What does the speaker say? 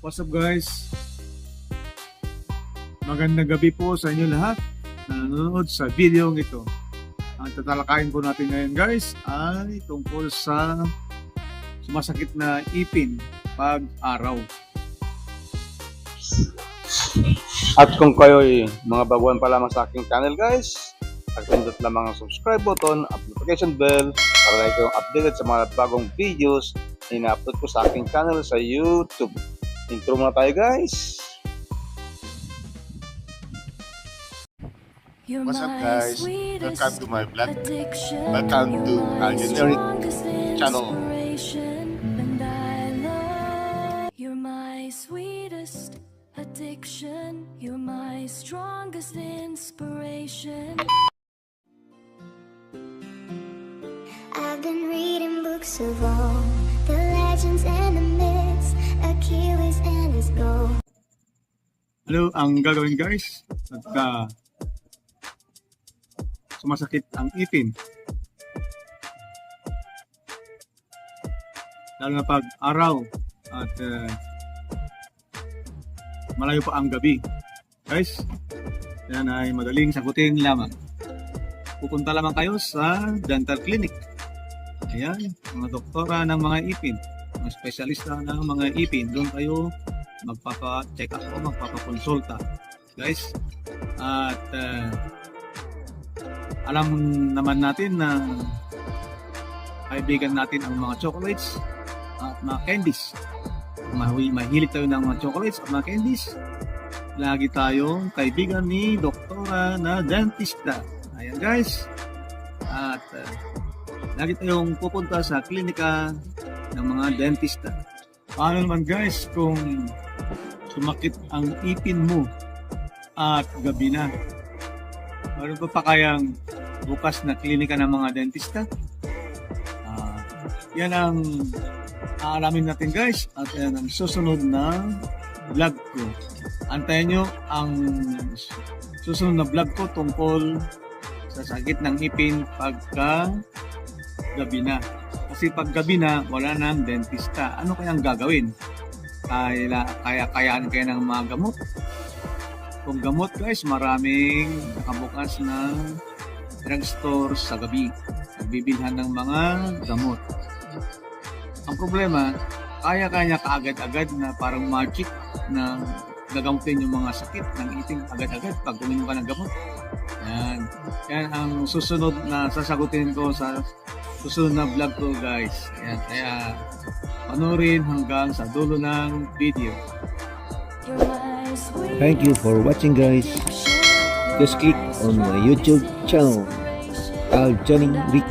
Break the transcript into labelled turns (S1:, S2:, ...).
S1: What's up guys? Magandang gabi po sa inyo lahat na nanonood sa video ito. Ang tatalakayin po natin ngayon guys ay tungkol sa sumasakit na ipin pag araw.
S2: At kung kayo'y mga baguhan pa lamang sa aking channel guys, pag-pindot lamang ang subscribe button at notification bell para lagi kayong updated sa mga bagong videos na ina-upload ko sa aking channel sa YouTube. Intro muna tayo guys!
S3: What's up guys? Welcome to my vlog. Welcome to our generic channel.
S4: You're my sweetest addiction. You're my strongest inspiration.
S5: I've been reading books of all the legends and the myths, Achilles and his gold.
S1: Hello, ang gagawin guys pagka sumasakit ang ipin, lalo na pag araw at malayo pa ang gabi guys, yan ay madaling sagutin lamang. Pupunta lamang kayo sa dental clinic. Ayan, mga doktora ng mga ipin, mga espesyalista ng mga ipin, doon kayo magpapa-check up o magpapa-consulta guys. At alam naman natin na kaibigan natin ang mga chocolates at mga candies. Mahilig tayo ng mga chocolates at mga candies. Lagi tayong kaibigan ni doktora na dentista. Ayan guys. At lagi tayong pupunta sa klinika ng mga dentista. Paano naman guys kung sumakit ang ipin mo at gabi na? Meron pa kayang bukas na klinika ng mga dentista? Yan ang aalamin natin guys, at yan ang susunod na vlog ko. Antayin nyo ang susunod na vlog ko tungkol sa sakit ng ipin pagka gabi na. Kasi pag gabi na, wala nang dentista. Ano kayang gagawin? Kayaan kayo ng mga gamot? Kung gamot guys, maraming nakabukas na drugstore sa gabi. Nagbibilhan ng mga gamot. Ang problema, kaya-kaya kaagad-agad na parang magic na gagamutin yung mga sakit ng ipin agad-agad pag uminom ka ng gamot. Yan ang susunod na sasagutin ko sa susunod na vlog ko guys. Ayan, kaya panoorin hanggang sa dulo ng video.
S6: Thank you for watching guys. Just click on my YouTube channel, Al Johnny Rick.